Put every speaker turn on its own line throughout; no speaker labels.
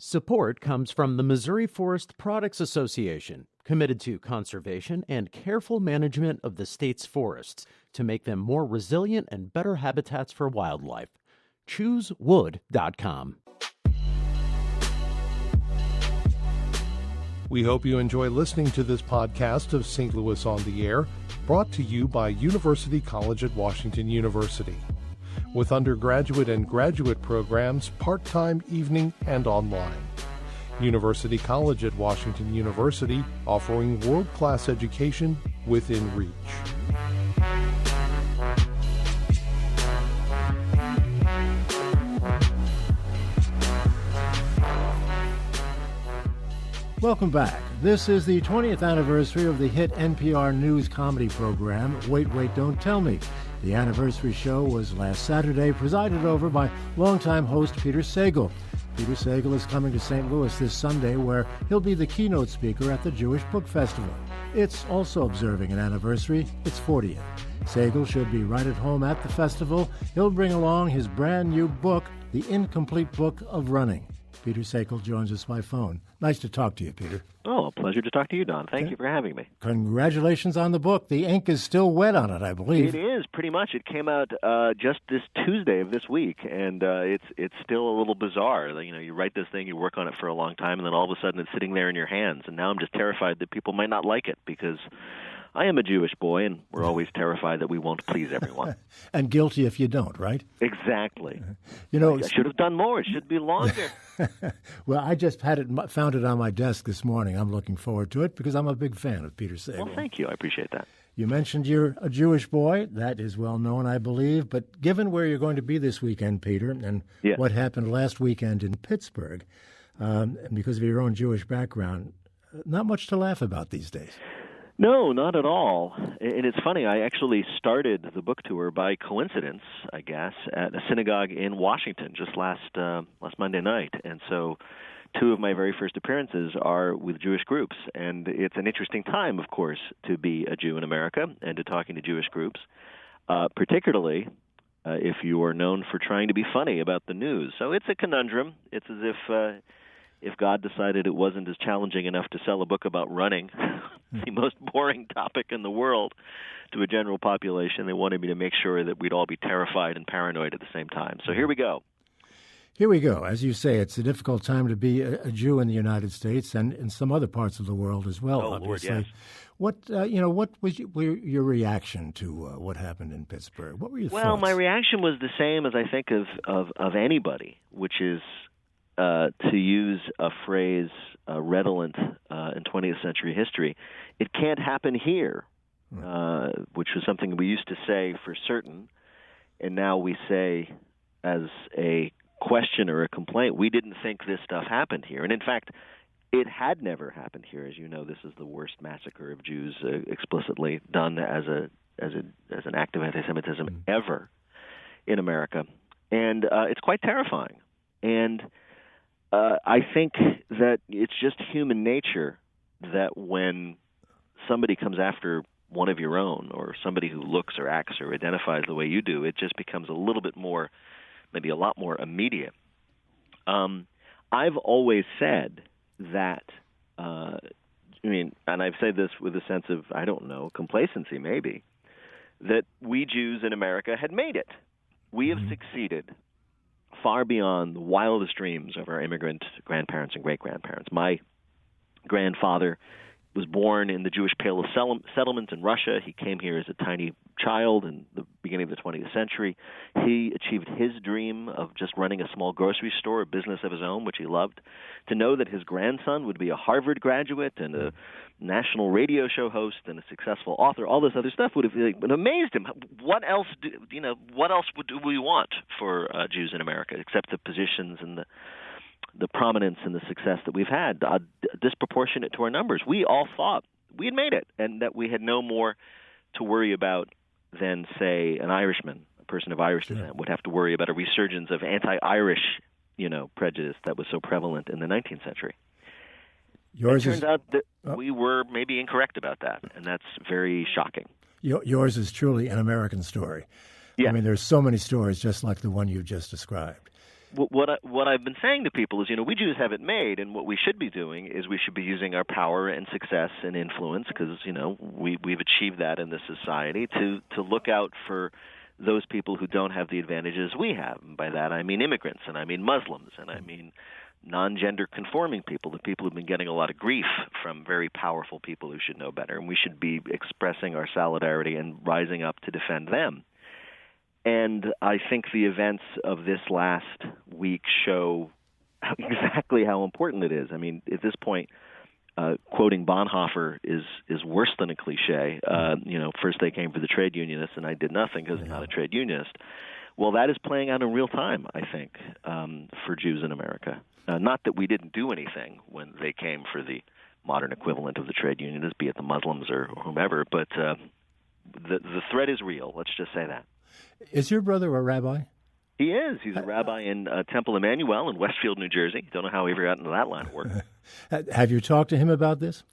Support comes from the Missouri Forest Products Association, committed to conservation and careful management of the state's forests to make them more resilient and better habitats for wildlife. ChooseWood.com.
We hope you enjoy listening to this podcast of St. Louis on the Air, brought to you by University College at Washington University. With undergraduate and graduate programs, part-time, evening, and online. University College at Washington University, offering world-class education within reach.
Welcome back. This is the 20th anniversary of the hit NPR news comedy program, Wait, Wait, Don't Tell Me. The anniversary show was last Saturday, presided over by longtime host Peter Sagal. Peter Sagal is coming to St. Louis this Sunday, where he'll be the keynote speaker at the Jewish Book Festival. It's also observing an anniversary, its 40th. Sagal should be right at home at the festival. He'll bring along his brand new book, The Incomplete Book of Running. Peter Sagal joins us by phone. Nice to talk to you, Peter.
Oh, a pleasure to talk to you, Don. Thank you for having me.
Congratulations on the book. The ink is still wet on it, I believe.
It is, pretty much. It came out just this Tuesday of this week, and it's still a little bizarre. You know, you write this thing, you work on it for a long time, and then all of a sudden it's sitting there in your hands. And now I'm just terrified that people might not like it, because I am a Jewish boy, and we're always terrified that we won't please everyone.
And guilty if you don't, right?
Exactly.
You know,
I should have done more. It should be longer.
Well, I just found it on my desk this morning. I'm looking forward to it because I'm a big fan of Peter Sagal.
Well, thank you. I appreciate that.
You mentioned you're a Jewish boy. That is well known, I believe. But given where you're going to be this weekend, Peter, and what happened last weekend in Pittsburgh, and because of your own Jewish background, not much to laugh about these days.
No, not at all. And it's funny, I actually started the book tour by coincidence, I guess, at a synagogue in Washington just last Monday night. And so two of my very first appearances are with Jewish groups. And it's an interesting time, of course, to be a Jew in America and to talking to Jewish groups, particularly if you are known for trying to be funny about the news. So it's a conundrum. It's as if God decided it wasn't as challenging enough to sell a book about running, the most boring topic in the world, to a general population, they wanted me to make sure that we'd all be terrified and paranoid at the same time. So here we go.
Here we go. As you say, it's a difficult time to be a Jew in the United States and in some other parts of the world as well, obviously.
Lord, yes.
What was your reaction to what happened in Pittsburgh? What were your thoughts?
Well, my reaction was the same as I think of anybody, which is to use a phrase redolent in 20th century history, it can't happen here, which was something we used to say for certain, and now we say as a question or a complaint, we didn't think this stuff happened here. And in fact, it had never happened here. As you know, this is the worst massacre of Jews explicitly done as an act of anti-Semitism ever in America. And it's quite terrifying. And I think that it's just human nature that when somebody comes after one of your own, or somebody who looks or acts or identifies the way you do, it just becomes a little bit more, maybe a lot more immediate. I've always said that, and I've said this with a sense of, I don't know, complacency maybe, that we Jews in America had made it. We have succeeded far beyond the wildest dreams of our immigrant grandparents and great-grandparents. My grandfather was born in the Jewish Pale of Settlement in Russia. He came here as a tiny child in the beginning of the 20th century. He achieved his dream of just running a small grocery store, a business of his own, which he loved. To know that his grandson would be a Harvard graduate and a national radio show host and a successful author, all this other stuff would have amazed him. What else do we want for Jews in America except the positions and the prominence and the success that we've had, disproportionate to our numbers? We all thought we had made it and that we had no more to worry about than, say, an Irishman, a person of Irish descent, would have to worry about a resurgence of anti-Irish, prejudice that was so prevalent in the 19th century. It turns out that we were maybe incorrect about that, and that's very shocking.
Yours is truly an American story.
Yeah.
I mean, there's so many stories just like the one you just described.
What I've been saying to people is, we Jews have it made, and what we should be doing is we should be using our power and success and influence, because we've achieved that in this society, to look out for those people who don't have the advantages we have. And by that I mean immigrants, and I mean Muslims, and I mean non-gender conforming people, the people who've been getting a lot of grief from very powerful people who should know better, and we should be expressing our solidarity and rising up to defend them. And I think the events of this last week show exactly how important it is. I mean, at this point, quoting Bonhoeffer is worse than a cliche. First they came for the trade unionists, and I did nothing because I'm not a trade unionist. Well, that is playing out in real time, I think, for Jews in America. Not that we didn't do anything when they came for the modern equivalent of the trade unionists, be it the Muslims or whomever, but the threat is real. Let's just say that.
Is your brother a rabbi?
He is. He's a rabbi in Temple Emmanuel in Westfield, New Jersey. Don't know how he ever got into that line of work.
Have you talked to him about this?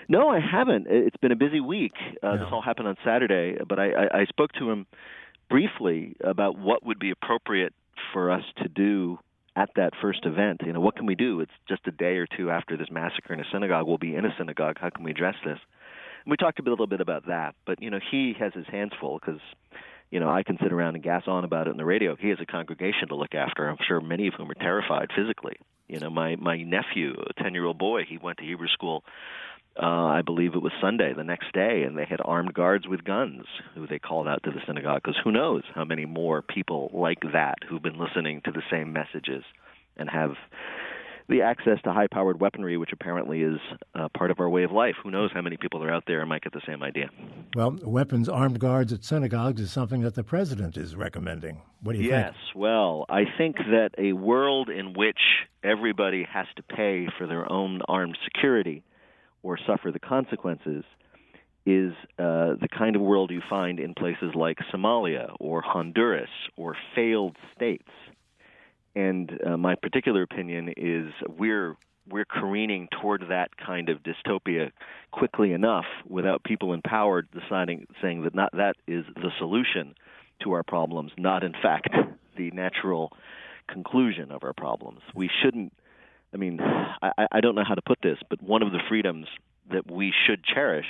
No, I haven't. It's been a busy week. This all happened on Saturday, but I spoke to him briefly about what would be appropriate for us to do at that first event. What can we do? It's just a day or two after this massacre in a synagogue. We'll be in a synagogue. How can we address this? And we talked a little bit about that, but he has his hands full because I can sit around and gas on about it on the radio. He has a congregation to look after. I'm sure many of whom are terrified physically. My nephew, a 10-year-old boy, he went to Hebrew school, I believe it was Sunday, the next day, and they had armed guards with guns who they called out to the synagogue, because who knows how many more people like that who've been listening to the same messages and have the access to high-powered weaponry, which apparently is part of our way of life. Who knows how many people are out there and might get the same idea.
Well, weapons, armed guards at synagogues is something that the president is recommending. What do you think?
Yes, well, I think that a world in which everybody has to pay for their own armed security or suffer the consequences is the kind of world you find in places like Somalia or Honduras or failed states. And my particular opinion is we're careening toward that kind of dystopia quickly enough without people in power saying that that is the solution to our problems, not in fact the natural conclusion of our problems. We shouldn't. I don't know how to put this, but one of the freedoms that we should cherish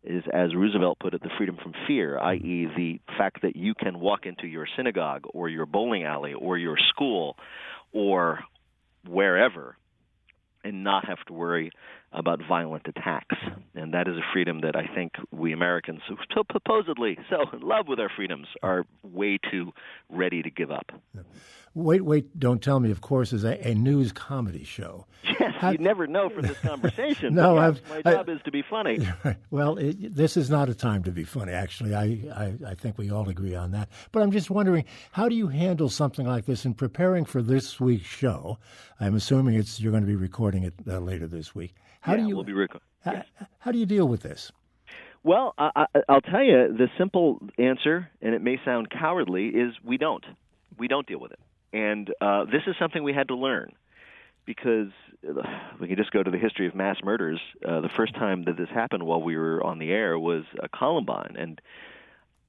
is, as Roosevelt put it, the freedom from fear, i.e. the fact that you can walk into your synagogue or your bowling alley or your school or wherever and not have to worry about violent attacks. And that is a freedom that I think we Americans, who supposedly so in love with our freedoms, are way too ready to give up.
Wait, Don't Tell Me, of course, is a news comedy show.
Yes, you never know from this conversation.
No,
yes, my job is to be funny.
Well, this is not a time to be funny, actually. I think we all agree on that. But I'm just wondering, how do you handle something like this in preparing for this week's show? I'm assuming you're going to be recording it later this week.
We'll be recording.
How do you deal with this?
Well, I'll tell you, the simple answer, and it may sound cowardly, is we don't. We don't deal with it. And this is something we had to learn, because we can just go to the history of mass murders. The first time that this happened while we were on the air was Columbine, and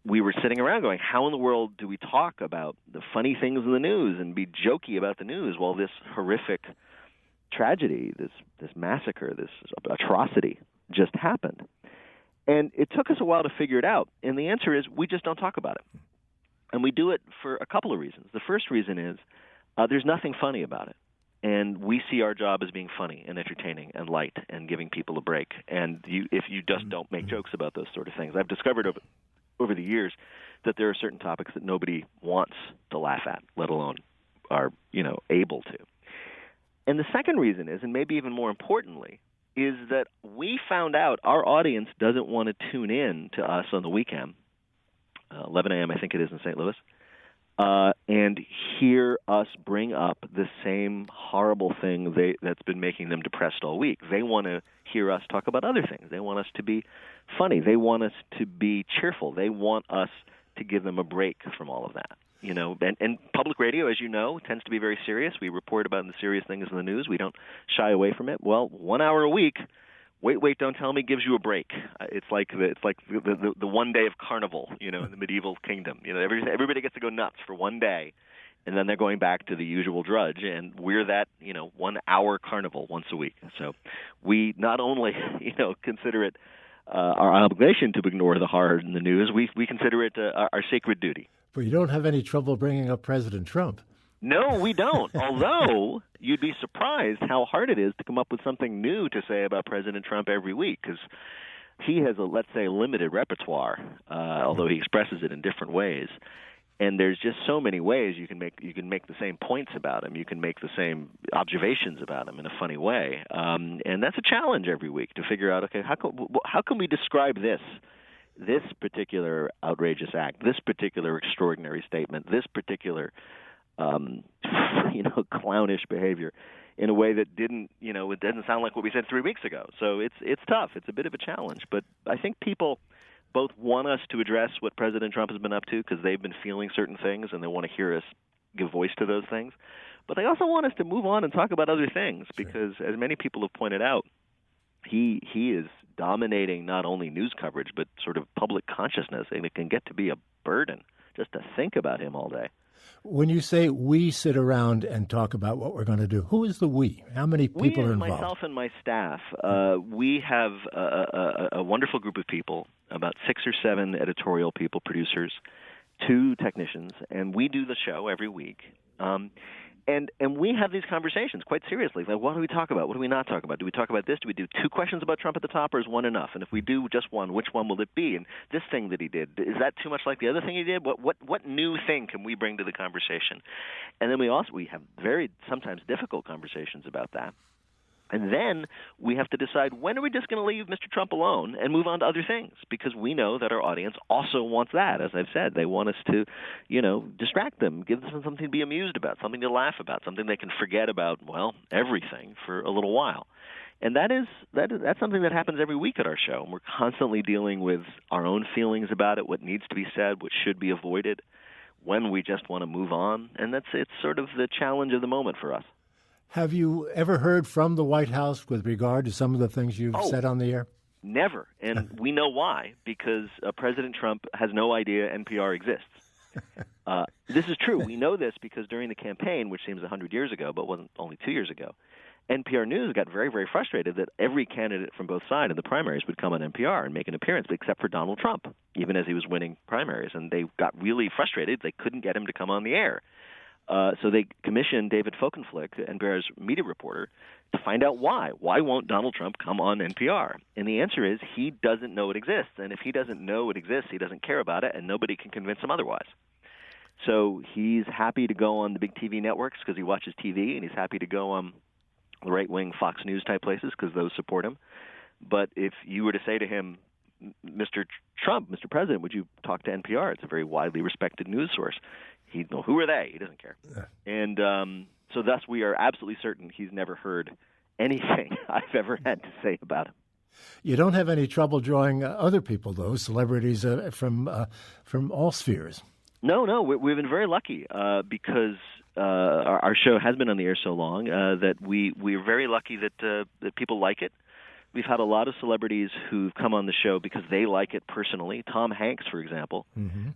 we were sitting around going, how in the world do we talk about the funny things in the news and be jokey about the news while this horrific tragedy, this massacre, this atrocity just happened? And it took us a while to figure it out, and the answer is we just don't talk about it. And we do it for a couple of reasons. The first reason is there's nothing funny about it. And we see our job as being funny and entertaining and light and giving people a break. And if you just don't make jokes about those sort of things, I've discovered over the years that there are certain topics that nobody wants to laugh at, let alone are able to. And the second reason is, and maybe even more importantly, is that we found out our audience doesn't want to tune in to us on the weekend, 11 a.m. I think it is in St. Louis, and hear us bring up the same horrible thing that's been making them depressed all week. They want to hear us talk about other things. They want us to be funny. They want us to be cheerful. They want us to give them a break from all of that. And public radio, as you know, tends to be very serious. We report about the serious things in the news. We don't shy away from it. Well, 1 hour a week, Wait, Don't Tell Me gives you a break. It's like the one day of carnival, in the medieval kingdom. Everybody gets to go nuts for one day, and then they're going back to the usual drudge, and we're that 1 hour carnival once a week. So we not only consider it our obligation to ignore the horror in the news, we consider it our sacred duty.
But you don't have any trouble bringing up President Trump.
No, we don't. Although you'd be surprised how hard it is to come up with something new to say about President Trump every week, because he has let's say, limited repertoire, although he expresses it in different ways. And there's just so many ways you can make the same points about him. You can make the same observations about him in a funny way, and that's a challenge every week to figure out. Okay, how can we describe this particular outrageous act, this particular extraordinary statement, this particular clownish behavior in a way that it doesn't sound like what we said 3 weeks ago. So it's tough. It's a bit of a challenge, but I think people both want us to address what President Trump has been up to because they've been feeling certain things and they want to hear us give voice to those things. But they also want us to move on and talk about other things because, as many people have pointed out, he is dominating not only news coverage but sort of public consciousness, and it can get to be a burden just to think about him all day.
When you say we sit around and talk about what we're going to do, who is the we? How many people are involved?
Myself and my staff. We have a wonderful group of people, about 6 or 7 editorial people, producers, 2 technicians, and we do the show every week. And we have these conversations quite seriously. Like, what do we talk about? What do we not talk about? Do we talk about this? Do we do 2 questions about Trump at the top, or is one enough? And if we do just one, which one will it be? And this thing that he did, is that too much like the other thing he did? What new thing can we bring to the conversation? And then we have very sometimes difficult conversations about that. And then we have to decide, when are we just going to leave Mr. Trump alone and move on to other things? Because we know that our audience also wants that. As I've said, they want us to, distract them, give them something to be amused about, something to laugh about, something they can forget about, everything for a little while. And that's something that happens every week at our show. And we're constantly dealing with our own feelings about it, what needs to be said, what should be avoided, when we just want to move on. And it's sort of the challenge of the moment for us.
Have you ever heard from the White House with regard to some of the things you've said on the air?
Never. And we know why, because President Trump has no idea NPR exists. This is true. We know this because during the campaign, which seems 100 years ago, but wasn't only 2 years ago, NPR News got very, very frustrated that every candidate from both sides in the primaries would come on NPR and make an appearance, except for Donald Trump, even as he was winning primaries. And they got really frustrated. They couldn't get him to come on the air. So they commissioned David Folkenflik, NPR's media reporter, to find out why. Why won't Donald Trump come on NPR? And the answer is he doesn't know it exists. And if he doesn't know it exists, he doesn't care about it, and nobody can convince him otherwise. So he's happy to go on the big TV networks because he watches TV, and he's happy to go on the right-wing Fox News type places because those support him. But if you were to say to him, Mr. Trump, Mr. President, would you talk to NPR? It's a very widely respected news source. He'd know, who are they? He doesn't care. And so thus we are absolutely certain he's never heard anything I've ever had to say about him.
You don't have any trouble drawing other people, though, celebrities from all spheres.
No, we've been very lucky because our show has been on the air so long that we're very lucky that people like it. We've had a lot of celebrities who've come on the show because they like it personally. Tom Hanks, for example,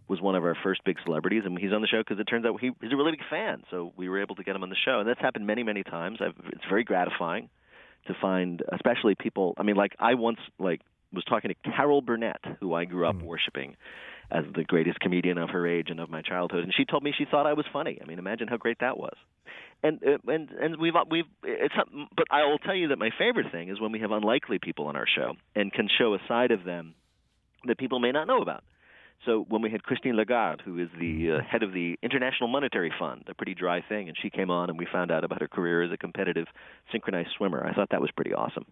was one of our first big celebrities, and he's on the show because it turns out he's a really big fan. So we were able to get him on the show, and that's happened many, many times. It's very gratifying to find, especially people. I mean, I once was talking to Carol Burnett, who I grew up worshiping as the greatest comedian of her age and of my childhood, and she told me she thought I was funny. I mean, imagine how great that was. And but I will tell you that my favorite thing is when we have unlikely people on our show and can show a side of them that people may not know about. So when we had Christine Lagarde, who is the head of the International Monetary Fund, a pretty dry thing, and she came on and we found out about her career as a competitive synchronized swimmer. I thought that was pretty awesome.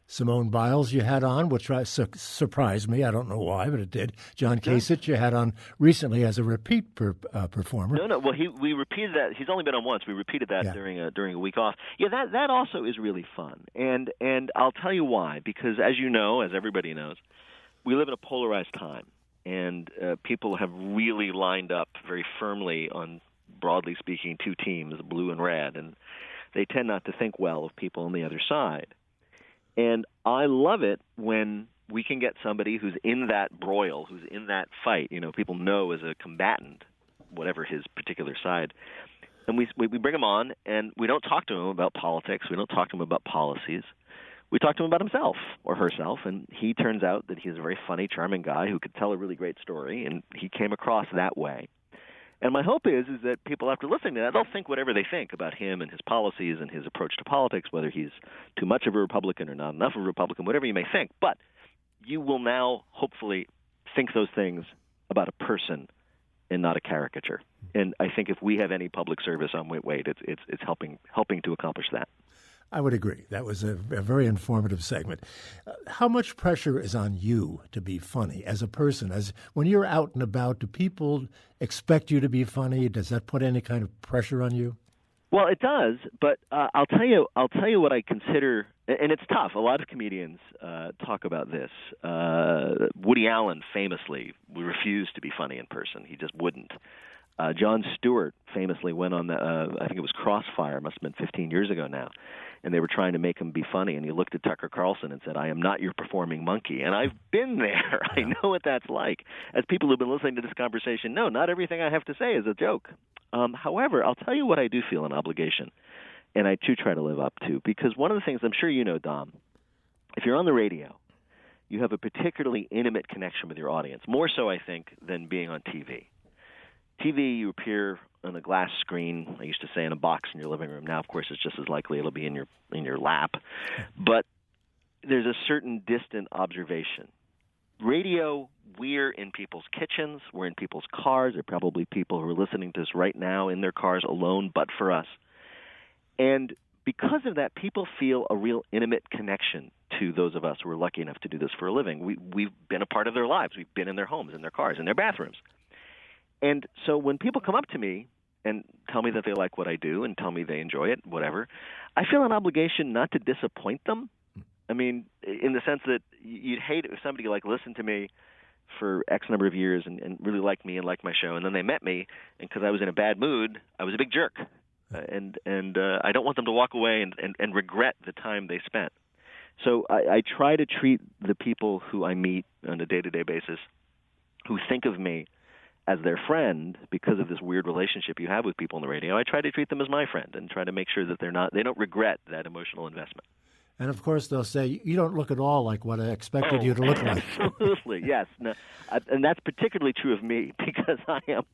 Simone Biles you had on, which surprised me. I don't know why, but it did. John Kasich you had on recently as a repeat performer.
No. Well, we repeated that. He's only been on once. We repeated that during a week off. Yeah, that also is really fun. And I'll tell you why. Because as you know, as everybody knows, we live in a polarized time. And people have really lined up very firmly on, broadly speaking, 2 teams, blue and red. And they tend not to think well of people on the other side. And I love it when we can get somebody who's in that broil, who's in that fight. You know, people know as a combatant whatever his particular side. And we bring him on, and we don't talk to him about politics. We don't talk to him about policies. We talk to him about himself or herself, and he turns out that he's a very funny, charming guy who could tell a really great story, and he came across that way. And my hope is that people, after listening to that, they'll think whatever they think about him and his policies and his approach to politics, whether he's too much of a Republican or not enough of a Republican, whatever you may think. But you will now hopefully think those things about a person and not a caricature. And I think if we have any public service on Wait, it's helping to accomplish that.
I would agree. That was a very informative segment. How much pressure is on you to be funny as a person? As when you're out and about, do people expect you to be funny? Does that put any kind of pressure on you?
Well, it does, but I'll tell you what I consider, and it's tough. A lot of comedians talk about this. Woody Allen famously refused to be funny in person; he just wouldn't. Jon Stewart famously went on I think it was Crossfire, must have been 15 years ago now, and they were trying to make him be funny, and he looked at Tucker Carlson and said, "I am not your performing monkey." And I've been there. I know what that's like. As people who've been listening to this conversation know, not everything I have to say is a joke. However, I'll tell you what I do feel an obligation, and I do try to live up to, because one of the things I'm sure you know, Dom, if you're on the radio, you have a particularly intimate connection with your audience, more so, I think, than being on TV. TV, you appear on a glass screen. I used to say in a box in your living room. Now, of course, it's just as likely it'll be in your lap. But there's a certain distant observation. Radio, we're in people's kitchens. We're in people's cars. There are probably people who are listening to this right now in their cars alone, but for us. And because of that, people feel a real intimate connection to those of us who are lucky enough to do this for a living. We've been a part of their lives. We've been in their homes, in their cars, in their bathrooms. And so when people come up to me and tell me that they like what I do and tell me they enjoy it, whatever, I feel an obligation not to disappoint them. I mean, in the sense that you'd hate it if somebody listened to me for X number of years and really liked me and liked my show, and then they met me, and because I was in a bad mood, I was a big jerk. And I don't want them to walk away and regret the time they spent. So I try to treat the people who I meet on a day-to-day basis who think of me as their friend because of this weird relationship you have with people on the radio. I try to treat them as my friend and try to make sure that they don't regret that emotional investment.
And of course, they'll say, "You don't look at all like what I expected you to look like."
Absolutely, yes. No, and that's particularly true of me because I'm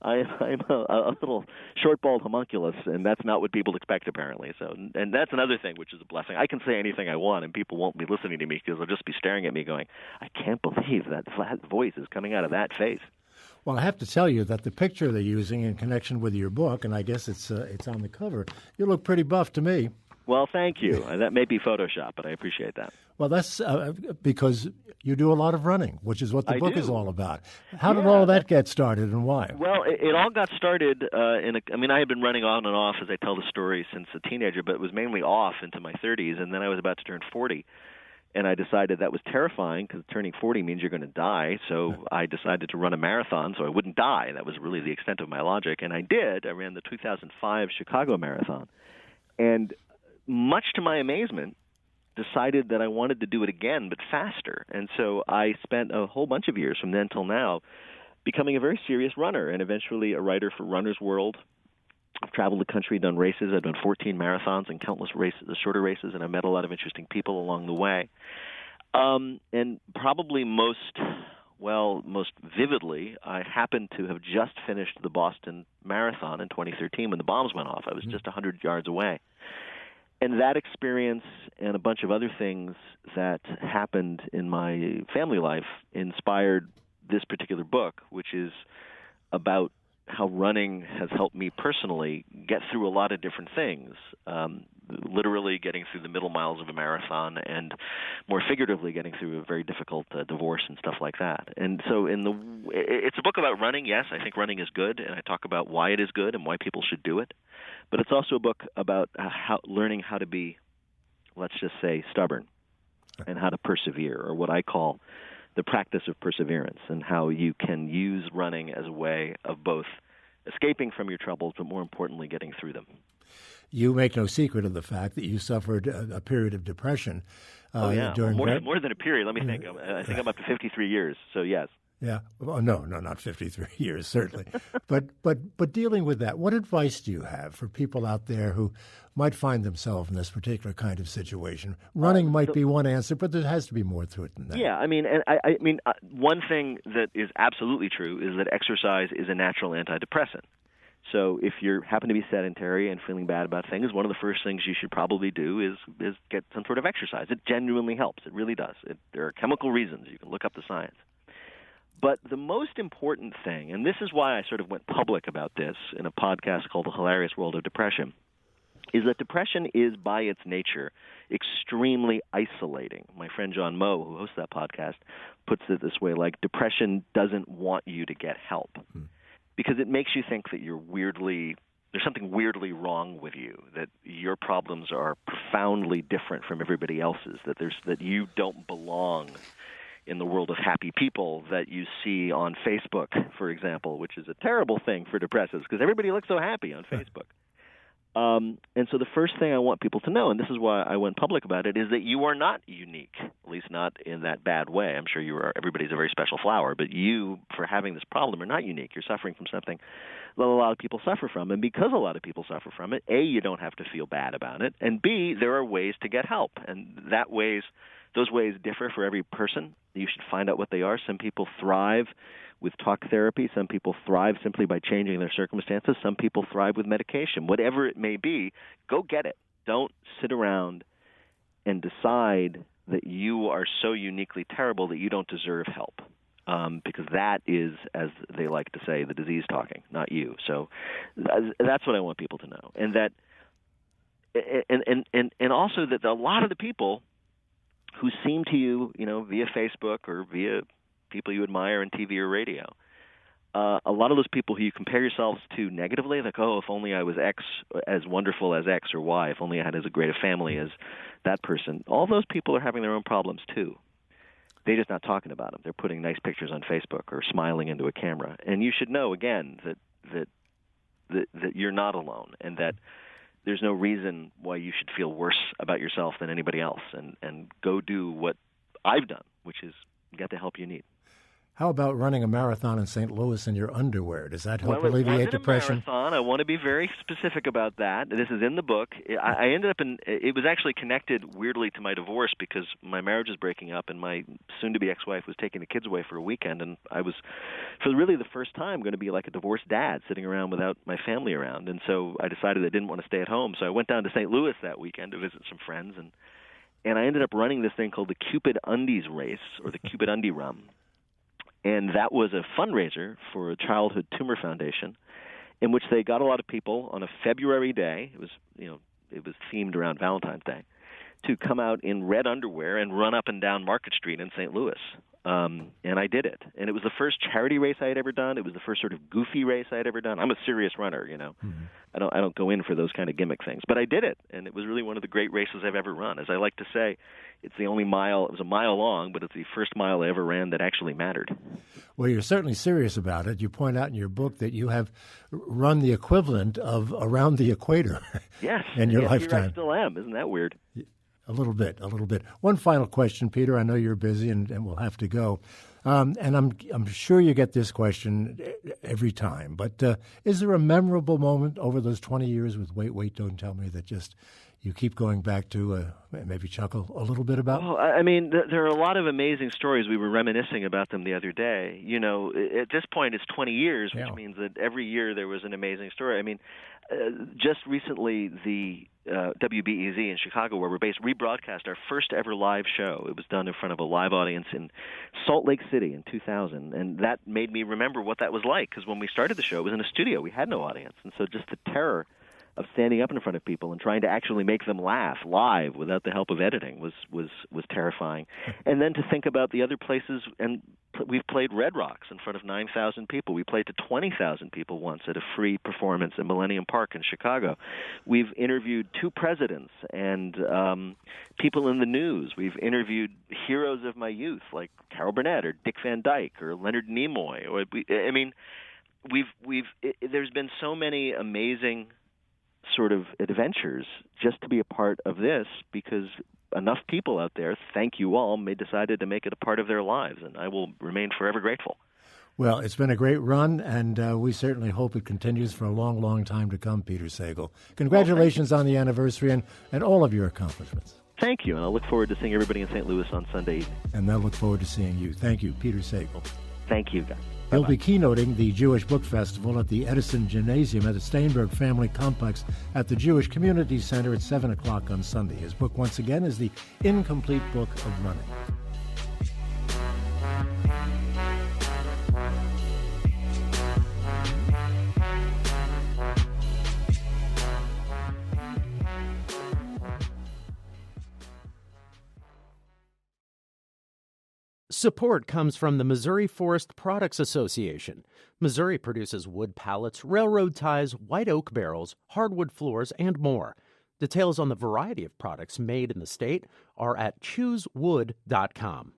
a little short, bald homunculus, and that's not what people expect, apparently. So, and that's another thing, which is a blessing. I can say anything I want, and people won't be listening to me because they'll just be staring at me going, "I can't believe that flat voice is coming out of that face."
Well, I have to tell you that the picture they're using in connection with your book, and I guess it's on the cover, you look pretty buff to me.
Well, thank you. That may be Photoshop, but I appreciate that.
Well, that's because you do a lot of running, which is what the book is all about. How did
Yeah,
all of that get started, and why?
Well, it all got started I had been running on and off as I tell the story since a teenager, but it was mainly off into my 30s, and then I was about to turn 40. And I decided that was terrifying because turning 40 means you're going to die. So I decided to run a marathon so I wouldn't die. That was really the extent of my logic. And I did. I ran the 2005 Chicago Marathon. And much to my amazement, decided that I wanted to do it again, but faster. And so I spent a whole bunch of years from then till now becoming a very serious runner and eventually a writer for Runner's World. I've traveled the country, done races. I've done 14 marathons and countless races, shorter races, and I've met a lot of interesting people along the way. And probably most vividly, I happened to have just finished the Boston Marathon in 2013 when the bombs went off. I was just 100 yards away. And that experience and a bunch of other things that happened in my family life inspired this particular book, which is about how running has helped me personally get through a lot of different things, literally getting through the middle miles of a marathon and more figuratively getting through a very difficult divorce and stuff like that. And so it's a book about running. Yes, I think running is good, and I talk about why it is good and why people should do it. But it's also a book about learning how to be, let's just say, stubborn and how to persevere, or what I call the practice of perseverance, and how you can use running as a way of both escaping from your troubles, but more importantly, getting through them.
You make no secret of the fact that you suffered a period of depression.
More than a period. Let me think. I think I'm up to 53 years, so yes.
Yeah. Well, no, not 53 years, certainly. but dealing with that, what advice do you have for people out there who might find themselves in this particular kind of situation? Running might be one answer, but there has to be more to it than that.
Yeah, I mean, one thing that is absolutely true is that exercise is a natural antidepressant. So if you happen to be sedentary and feeling bad about things, one of the first things you should probably do is get some sort of exercise. It genuinely helps. It really does. There are chemical reasons. You can look up the science. But the most important thing, and this is why I sort of went public about this in a podcast called The Hilarious World of Depression, is that depression is, by its nature, extremely isolating. My friend John Moe, who hosts that podcast, puts it this way, like, depression doesn't want you to get help because it makes you think that there's something weirdly wrong with you, that your problems are profoundly different from everybody else's, that you don't belong in the world of happy people that you see on Facebook, for example, which is a terrible thing for depressives because everybody looks so happy on Facebook. And so the first thing I want people to know, and this is why I went public about it, is that you are not unique, at least not in that bad way. I'm sure you are. Everybody's a very special flower, but you, for having this problem, are not unique. You're suffering from something that a lot of people suffer from. And because a lot of people suffer from it, A, you don't have to feel bad about it, and B, there are ways to get help. And those ways differ for every person. You should find out what they are. Some people thrive with talk therapy. Some people thrive simply by changing their circumstances. Some people thrive with medication. Whatever it may be, go get it. Don't sit around and decide that you are so uniquely terrible that you don't deserve help. Because that is, as they like to say, the disease talking, not you. So that's what I want people to know. And that, and also that a lot of the people who seem to you, via Facebook or via people you admire on TV or radio, a lot of those people who you compare yourselves to negatively, like, oh, if only I was X, as wonderful as X, or Y, if only I had as great a family as that person, all those people are having their own problems too. They're just not talking about them. They're putting nice pictures on Facebook or smiling into a camera. And you should know, again, that you're not alone, and that there's no reason why you should feel worse about yourself than anybody else, and go do what I've done, which is get the help you need.
How about running a marathon in St. Louis in your underwear? Does that help alleviate depression?
A marathon. I want to be very specific about that. This is in the book. I ended up it was actually connected weirdly to my divorce because my marriage was breaking up and my soon-to-be ex-wife was taking the kids away for a weekend, and I was, for really the first time, going to be like a divorced dad sitting around without my family around. And so I decided I didn't want to stay at home. So I went down to St. Louis that weekend to visit some friends, and I ended up running this thing called the Cupid Undies Race, or the Cupid Undie Run. And that was a fundraiser for a childhood tumor foundation, in which they got a lot of people on a February day. It was themed around Valentine's Day, to come out in red underwear and run up and down Market Street in St. Louis. And I did it. And it was the first charity race I had ever done. It was the first sort of goofy race I had ever done. I'm a serious runner, Mm-hmm. I don't go in for those kind of gimmick things. But I did it, and it was really one of the great races I've ever run. As I like to say, it's the only mile. It was a mile long, but it's the first mile I ever ran that actually mattered.
Well, you're certainly serious about it. You point out in your book that you have run the equivalent of around the equator.
Yes.
In your lifetime.
Here I still am. Isn't that weird?
A little bit. One final question, Peter. I know you're busy and we'll have to go. And I'm sure you get this question every time. But is there a memorable moment over those 20 years with Wait, Don't Tell Me that just you keep going back to maybe chuckle a little bit about?
Well, I mean, there are a lot of amazing stories. We were reminiscing about them the other day. At this point, it's 20 years, which means that every year there was an amazing story. I mean, just recently, the WBEZ in Chicago, where we're based, rebroadcast our first ever live show. It was done in front of a live audience in Salt Lake City in 2000, and that made me remember what that was like, because when we started the show, it was in a studio. We had no audience, and so just the terror of standing up in front of people and trying to actually make them laugh live without the help of editing was terrifying. And then to think about the other places, and we've played Red Rocks in front of 9,000 people. We played to 20,000 people once at a free performance at Millennium Park in Chicago. We've interviewed 2 presidents and people in the news. We've interviewed heroes of my youth like Carol Burnett or Dick Van Dyke or Leonard Nimoy. There's been so many amazing sort of adventures just to be a part of this, because enough people out there, thank you all, decided to make it a part of their lives, and I will remain forever grateful.
Well, it's been a great run, and we certainly hope it continues for a long, long time to come, Peter Sagal. Congratulations on the anniversary and all of your accomplishments.
Thank you, and I look forward to seeing everybody in St. Louis on Sunday evening.
And they'll look forward to seeing you. Thank you, Peter Sagal.
Thank you, guys.
He'll be keynoting the Jewish Book Festival at the Edison Gymnasium at the Steinberg Family Complex at the Jewish Community Center at 7 o'clock on Sunday. His book, once again, is The Incomplete Book of Running.
Support comes from the Missouri Forest Products Association. Missouri produces wood pallets, railroad ties, white oak barrels, hardwood floors, and more. Details on the variety of products made in the state are at choosewood.com.